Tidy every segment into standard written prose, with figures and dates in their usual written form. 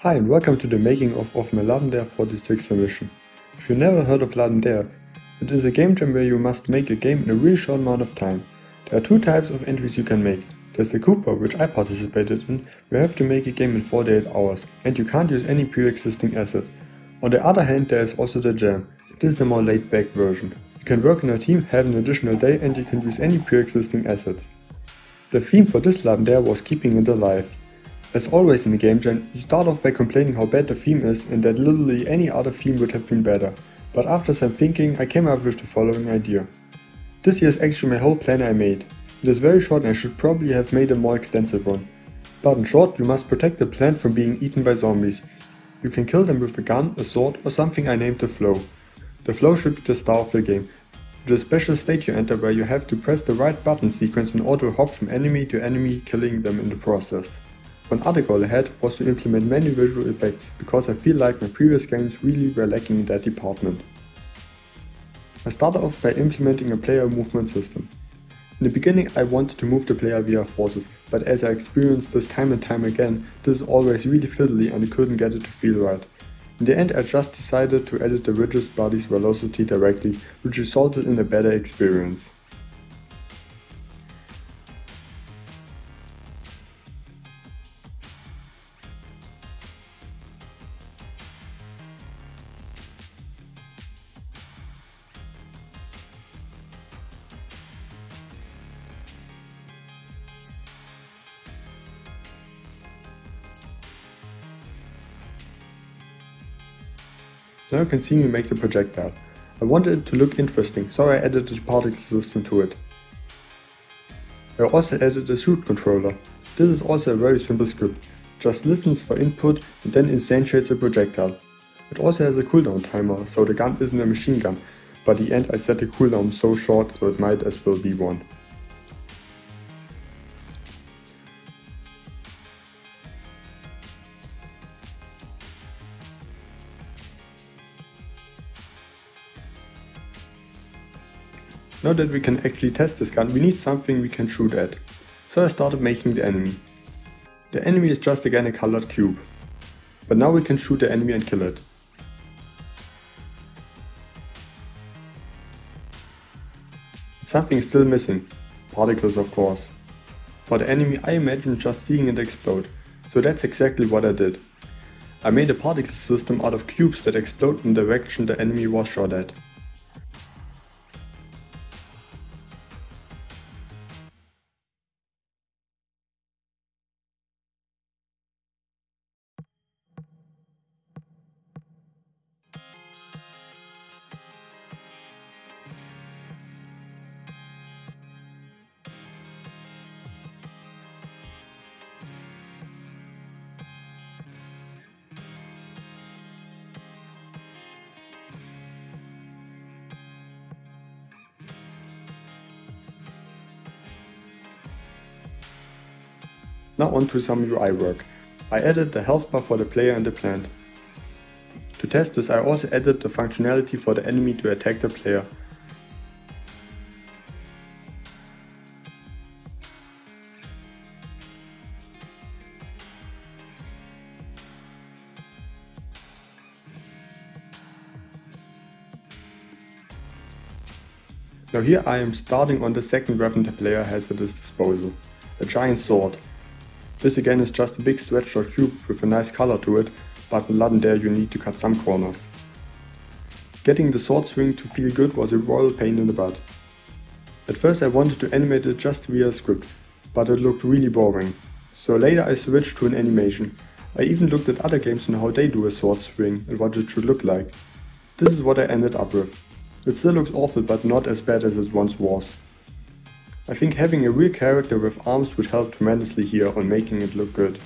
Hi and welcome to the making of my Lavender 46th edition. If you never heard of Lavender, it is a game jam where you must make a game in a really short amount of time. There are two types of entries you can make. There's the Cooper, which I participated in, where you have to make a game in 48 hours, and you can't use any pre-existing assets. On the other hand, there is also the Jam. This is the more laid-back version. You can work in a team, have an additional day, and you can use any pre-existing assets. The theme for this Lavender was keeping it alive. As always in the game jam, you start off by complaining how bad the theme is and that literally any other theme would have been better, but after some thinking I came up with the following idea. This here is actually my whole plan I made. It is very short and I should probably have made a more extensive one. But in short, you must protect the plant from being eaten by zombies. You can kill them with a gun, a sword or something I named the Flow. The Flow should be the star of the game. It is a special state you enter where you have to press the right button sequence in order to hop from enemy to enemy, killing them in the process. One other goal I had was to implement many visual effects, because I feel like my previous games really were lacking in that department. I started off by implementing a player movement system. In the beginning I wanted to move the player via forces, but as I experienced this time and time again, this is always really fiddly and I couldn't get it to feel right. In the end I just decided to edit the rigid body's velocity directly, which resulted in a better experience. Now you can see me make the projectile. I wanted it to look interesting, so I added a particle system to it. I also added a shoot controller. This is also a very simple script, just listens for input and then instantiates a projectile. It also has a cooldown timer, so the gun isn't a machine gun, but in the end I set the cooldown so short so it might as well be one. Now that we can actually test this gun, we need something we can shoot at. So I started making the enemy. The enemy is just again a colored cube. But now we can shoot the enemy and kill it. But something is still missing. Particles, of course. For the enemy I imagined just seeing it explode. So that's exactly what I did. I made a particle system out of cubes that explode in the direction the enemy was shot at. Now on to some UI work. I added the health bar for the player and the plant. To test this I also added the functionality for the enemy to attack the player. Now here I am starting on the second weapon the player has at his disposal, a giant sword. This again is just a big stretched out cube with a nice color to it, but in Lavender you need to cut some corners. Getting the sword swing to feel good was a royal pain in the butt. At first I wanted to animate it just via script, but it looked really boring. So later I switched to an animation. I even looked at other games on how they do a sword swing and what it should look like. This is what I ended up with. It still looks awful, but not as bad as it once was. I think having a real character with arms would help tremendously here on making it look good.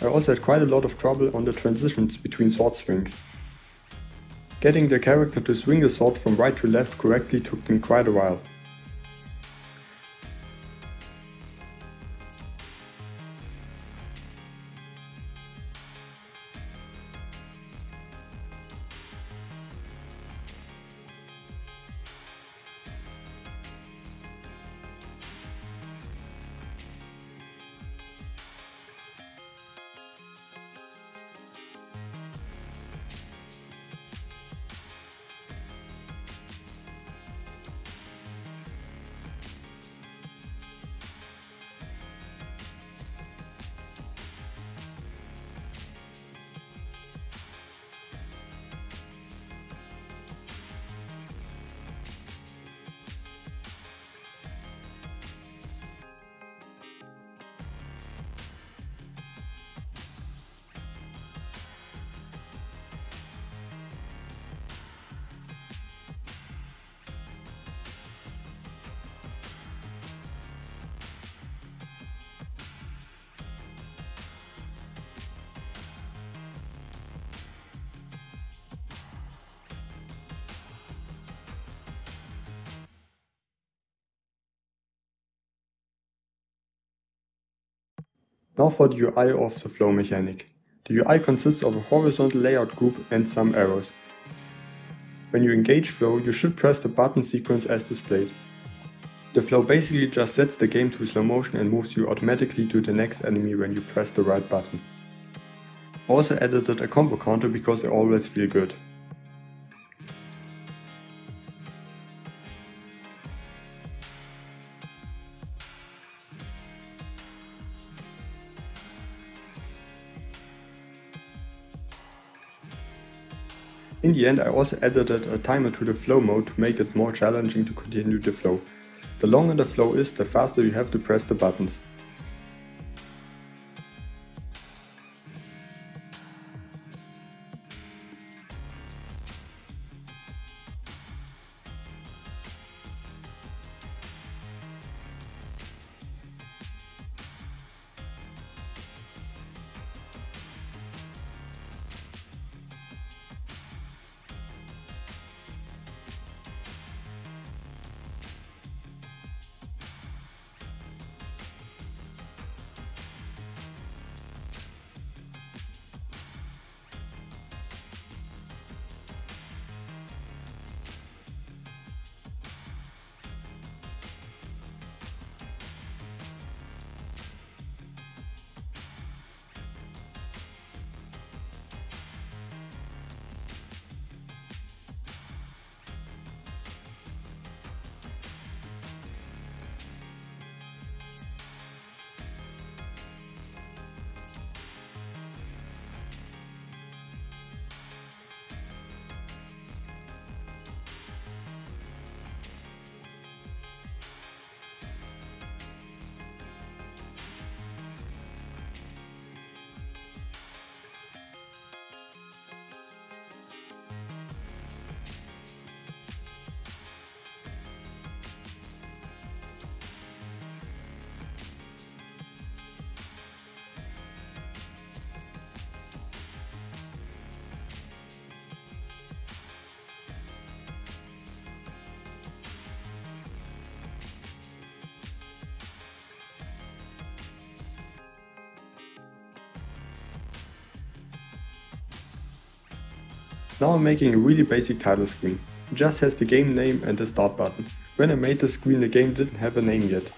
I also had quite a lot of trouble on the transitions between sword swings. Getting the character to swing the sword from right to left correctly took me quite a while. Now for the UI of the flow mechanic. The UI consists of a horizontal layout group and some arrows. When you engage flow, you should press the button sequence as displayed. The flow basically just sets the game to slow motion and moves you automatically to the next enemy when you press the right button. I also edited a combo counter because they always feel good. In the end, I also added a timer to the flow mode to make it more challenging to continue the flow. The longer the flow is, the faster you have to press the buttons. Now I'm making a really basic title screen. It just has the game name and the start button. When I made the screen, the game didn't have a name yet.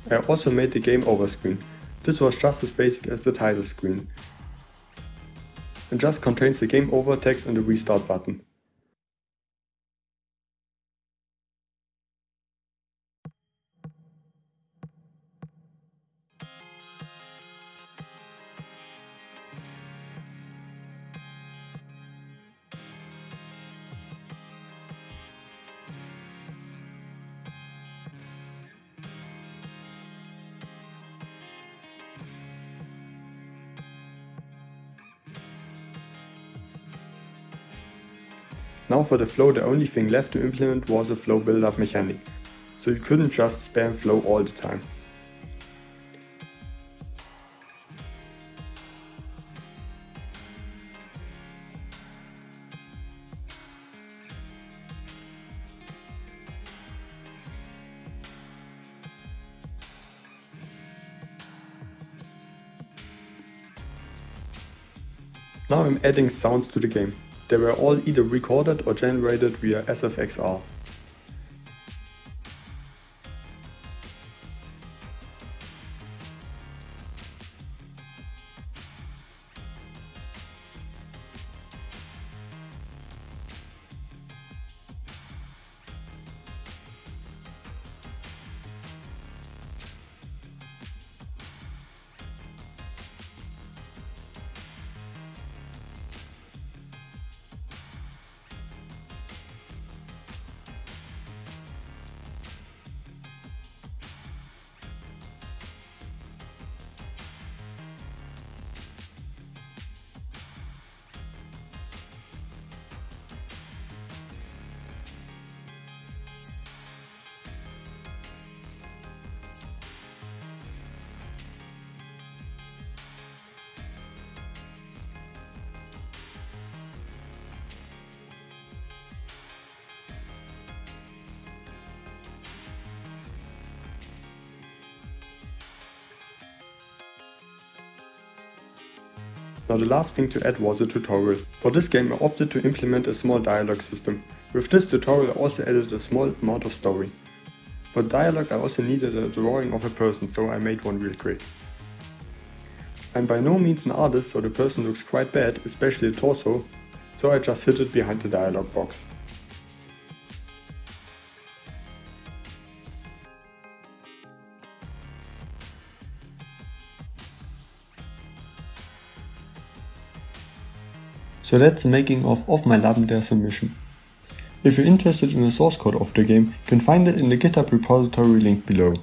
I also made the game over screen. This was just as basic as the title screen. It just contains the game over text and the restart button. Now for the flow, the only thing left to implement was a flow build-up mechanic, so you couldn't just spam flow all the time. Now I'm adding sounds to the game. They were all either recorded or generated via SFXR. Now the last thing to add was a tutorial. For this game I opted to implement a small dialogue system. With this tutorial I also added a small amount of story. For dialogue I also needed a drawing of a person, so I made one real quick. I'm by no means an artist, so the person looks quite bad, especially the torso, so I just hid it behind the dialogue box. So that's the making of my Lavender submission. If you're interested in the source code of the game, you can find it in the GitHub repository linked below.